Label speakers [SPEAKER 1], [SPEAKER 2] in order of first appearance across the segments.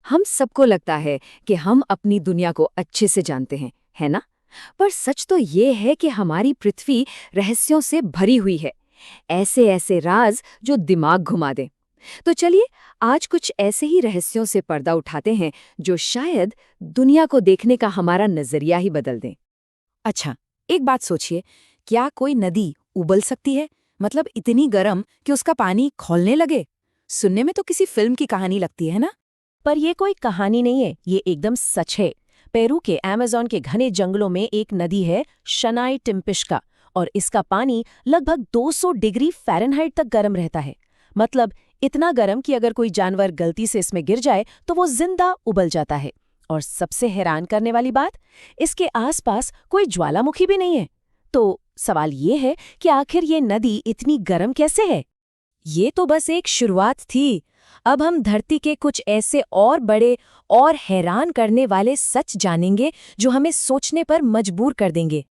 [SPEAKER 1] हम सबको लगता है कि हम अपनी दुनिया को अच्छे से जानते हैं, है ना? पर सच तो ये है कि हमारी पृथ्वी रहस्यों से भरी हुई है। ऐसे ऐसे राज जो दिमाग घुमा दें। तो चलिए, आज कुछ ऐसे ही रहस्यों से पर्दा उठाते हैं जो शायद दुनिया को देखने का हमारा नजरिया ही बदल दें।
[SPEAKER 2] अच्छा, एक बात सोचिए, क्या कोई नदी उबल सकती है? मतलब इतनी गर्म कि उसका पानी खौलने लगे? सुनने में तो किसी फिल्म की कहानी लगती है ना?
[SPEAKER 3] पर ये कोई कहानी नहीं है, ये एकदम सच है। पेरू के अमेज़न के घने जंगलों में एक नदी है, शनाई टिम्पिश्का, और इसका पानी लगभग 200 डिग्री फ़ारेनहाइट तक गर्म रहता है। मतलब इतना गर्म कि अगर कोई जानवर गलती से इसमें गिर जाए तो वो जिंदा उबल जाता है। और सबसे हैरान करने वाली बात, इसके आसपास कोई ज्वालामुखी भी नहीं है। तो सवाल ये है कि आखिर ये नदी इतनी गर्म कैसे है?
[SPEAKER 2] ये तो बस एक शुरुआत थी। अब हम धरती के कुछ ऐसे और बड़े और हैरान करने वाले सच जानेंगे जो हमें सोचने पर मजबूर कर देंगे।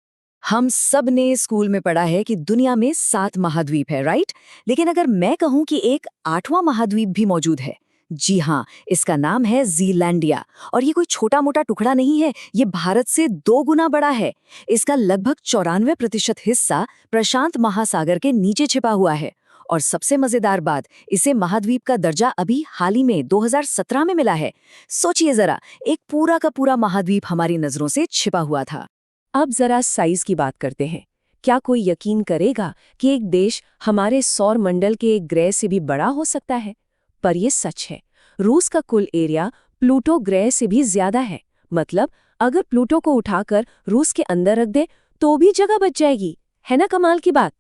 [SPEAKER 1] हम सब ने स्कूल में पढ़ा है कि दुनिया में 7 महाद्वीप है, राइट? लेकिन अगर मैं कहूं कि एक 8वां महाद्वीप भी मौजूद है, जी हाँ, इसका नाम है ज़ीलैंडिया। और ये कोई छोटा मोटा टुकड़ा नहीं है, ये भारत से 2 गुना बड़ा है। इसका लगभग 94% हिस्सा प्रशांत महासागर के नीचे छिपा हुआ है। और सबसे मजेदार बात, इसे महाद्वीप का दर्जा अभी हाल ही में 2017 में मिला है। सोचिए जरा, एक पूरा का पूरा महाद्वीप हमारी नजरों से छिपा हुआ था।
[SPEAKER 3] अब जरा साइज की बात करते हैं। क्या कोई यकीन करेगा कि एक देश हमारे सौर मंडल के एक ग्रह से भी बड़ा हो सकता है? पर यह सच है। रूस का कुल एरिया प्लूटो ग्रह से भी ज्यादा है। मतलब अगर प्लूटो को उठाकर रूस के अंदर रख दे तो भी जगह बच जाएगी। है ना कमाल की बात?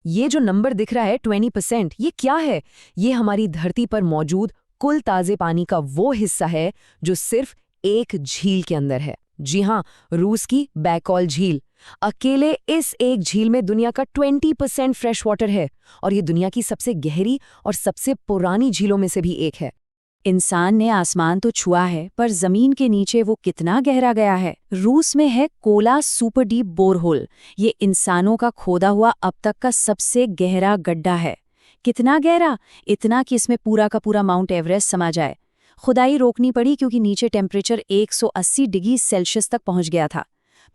[SPEAKER 2] ये जो नंबर दिख रहा है 20%, ये क्या है? ये हमारी धरती पर मौजूद कुल ताजे पानी का वो हिस्सा है जो सिर्फ एक झील के अंदर है। जी हाँ, रूस की बैकॉल झील। अकेले इस एक झील में दुनिया का 20% फ्रेश वाटर है और ये दुनिया की सबसे गहरी और सबसे पुरानी झीलों में से भी एक है।
[SPEAKER 3] इंसान ने आसमान तो छुआ है, पर जमीन के नीचे वो कितना गहरा गया है? रूस में है कोला सुपर डीप बोरहोल। ये इंसानों का खोदा हुआ अब तक का सबसे गहरा गड्ढा है। कितना गहरा? इतना कि इसमें पूरा का पूरा माउंट एवरेस्ट समा जाए। खुदाई रोकनी पड़ी क्योंकि नीचे टेम्परेचर 180 डिग्री सेल्सियस तक पहुंच गया था।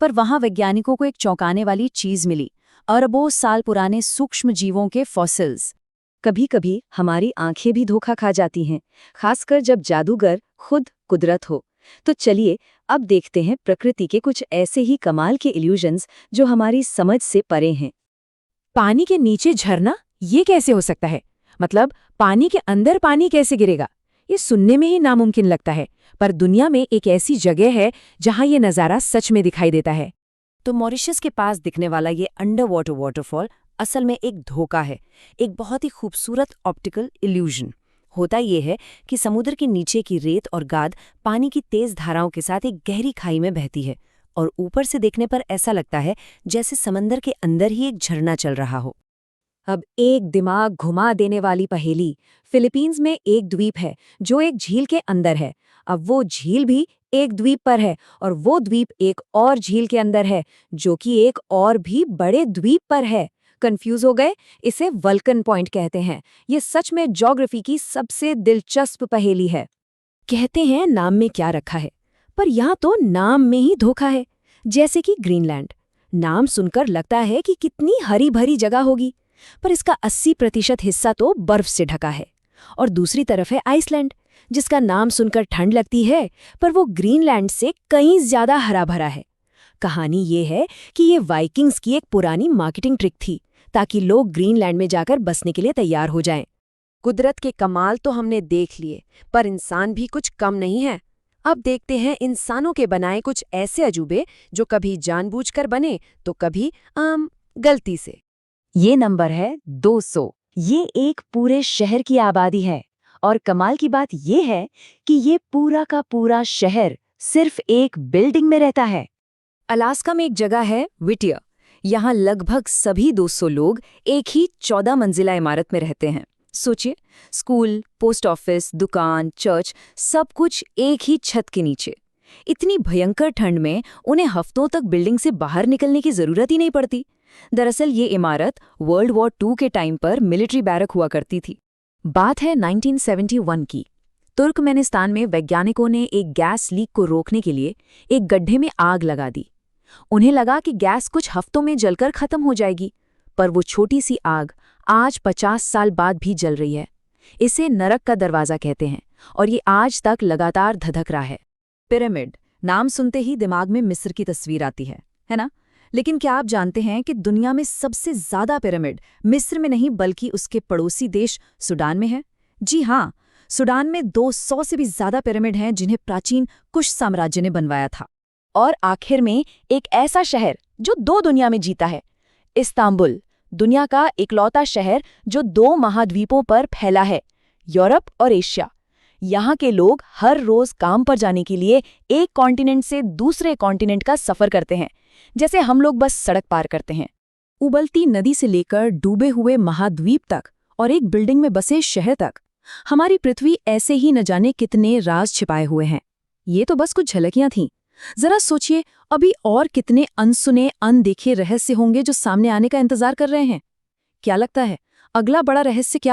[SPEAKER 3] पर वहां वैज्ञानिकों को एक चौंकाने वाली चीज मिली, अरबों साल पुराने सूक्ष्म जीवों के फॉसिल्स।
[SPEAKER 1] कभी कभी हमारी आंखें भी धोखा खा जाती हैं, खासकर जब जादूगर खुद कुदरत हो। तो चलिए, अब देखते हैं प्रकृति के कुछ ऐसे ही कमाल के इल्यूजन्स जो हमारी समझ से परे हैं।
[SPEAKER 2] पानी के नीचे झरना, ये कैसे हो सकता है? मतलब पानी के अंदर पानी कैसे गिरेगा? ये सुनने में ही नामुमकिन लगता है, पर दुनिया में एक ऐसी जगह है जहां ये नज़ारा सच में दिखाई देता है। तो मॉरिशस के पास दिखने वाला ये अंडर वाटर वाटरफॉल असल में एक धोखा है, एक बहुत ही खूबसूरत ऑप्टिकल इल्यूजन। होता ये है कि समुद्र के नीचे की रेत और गाद पानी की तेज धाराओं के साथ एक गहरी खाई में बहती है और ऊपर से देखने पर ऐसा लगता है जैसे समंदर के अंदर ही एक झरना चल रहा हो।
[SPEAKER 1] अब एक दिमाग घुमा देने वाली पहेली। फिलीपींस में एक द्वीप है जो एक झील के अंदर है। अब वो झील भी एक द्वीप पर है और वो द्वीप एक और झील के अंदर है जो कि एक और भी बड़े द्वीप पर है। कंफ्यूज हो गए? इसे वल्कन पॉइंट कहते हैं। ये सच में ज्योग्राफी की सबसे दिलचस्प पहेली है।
[SPEAKER 3] कहते हैं नाम में क्या रखा है, पर यहाँ तो नाम में ही धोखा है। जैसे कि ग्रीनलैंड, नाम सुनकर लगता है कि कितनी हरी भरी जगह होगी, पर इसका 80% हिस्सा तो बर्फ से ढका है। और दूसरी तरफ है आइसलैंड, जिसका नाम सुनकर ठंड लगती है, पर वो ग्रीनलैंड से कहीं ज्यादा हरा भरा है। कहानी ये है कि ये वाइकिंग्स की एक पुरानी मार्केटिंग ट्रिक थी, ताकि लोग ग्रीनलैंड में जाकर बसने के लिए तैयार हो जाएं।
[SPEAKER 2] कुदरत के कमाल तो हमने देख लिए, पर इंसान भी कुछ कम नहीं है। अब देखते हैं इंसानों के बनाए कुछ ऐसे अजूबे जो कभी जानबूझकर बने तो कभी गलती से।
[SPEAKER 1] ये नंबर है 200। ये एक पूरे शहर की आबादी है और कमाल की बात ये है कि ये पूरा का पूरा शहर सिर्फ एक बिल्डिंग में रहता है। अलास्का में एक जगह है व्हिटियर। यहाँ लगभग सभी 200 लोग एक ही 14 मंजिला इमारत में रहते हैं। सोचिए, स्कूल, पोस्ट ऑफिस, दुकान, चर्च, सब कुछ एक ही छत के नीचे। इतनी भयंकर ठंड में उन्हें हफ्तों तक बिल्डिंग से बाहर निकलने की जरूरत ही नहीं पड़ती। दरअसल ये इमारत वर्ल्ड वॉर 2 के टाइम पर मिलिट्री बैरक हुआ करती थी। बात है 1971 की।
[SPEAKER 2] तुर्कमेनिस्तान में वैज्ञानिकों ने एक गैस लीक को रोकने के लिए एक गड्ढे में आग लगा दी। उन्हें लगा कि गैस कुछ हफ्तों में जलकर खत्म हो जाएगी, पर वो छोटी सी आग आज 50 साल बाद भी जल रही है। इसे नरक का दरवाज़ा कहते हैं और ये आज तक लगातार धधक रहा है।
[SPEAKER 3] पिरामिड, नाम सुनते ही दिमाग में मिस्र की तस्वीर आती है ना? लेकिन क्या आप जानते हैं कि दुनिया में सबसे ज्यादा पिरामिड मिस्र में नहीं बल्कि उसके पड़ोसी देश सूडान में है? जी हाँ, सूडान में 200 से भी ज्यादा पिरामिड हैं जिन्हें प्राचीन कुश साम्राज्य ने बनवाया था।
[SPEAKER 1] और आखिर में एक ऐसा शहर जो 2 दुनिया में जीता है, इस्तांबुल, दुनिया का इकलौता शहर जो 2 महाद्वीपों पर फैला है, यूरोप और एशिया। यहाँ के लोग हर रोज काम पर जाने के लिए एक कॉन्टिनेंट से दूसरे कॉन्टिनेंट का सफर करते हैं, जैसे हम लोग बस सड़क पार करते हैं।
[SPEAKER 2] उबलती नदी से लेकर डूबे हुए महाद्वीप तक और एक बिल्डिंग में बसे शहर तक, हमारी पृथ्वी ऐसे ही न जाने कितने राज छिपाए हुए हैं। ये तो बस कुछ झलकियां थीं। जरा सोचिए, अभी और कितने अनसुने, अनदेखे रहस्य होंगे जो सामने आने का इंतजार कर रहे हैं। क्या लगता है, अगला बड़ा रहस्य क्या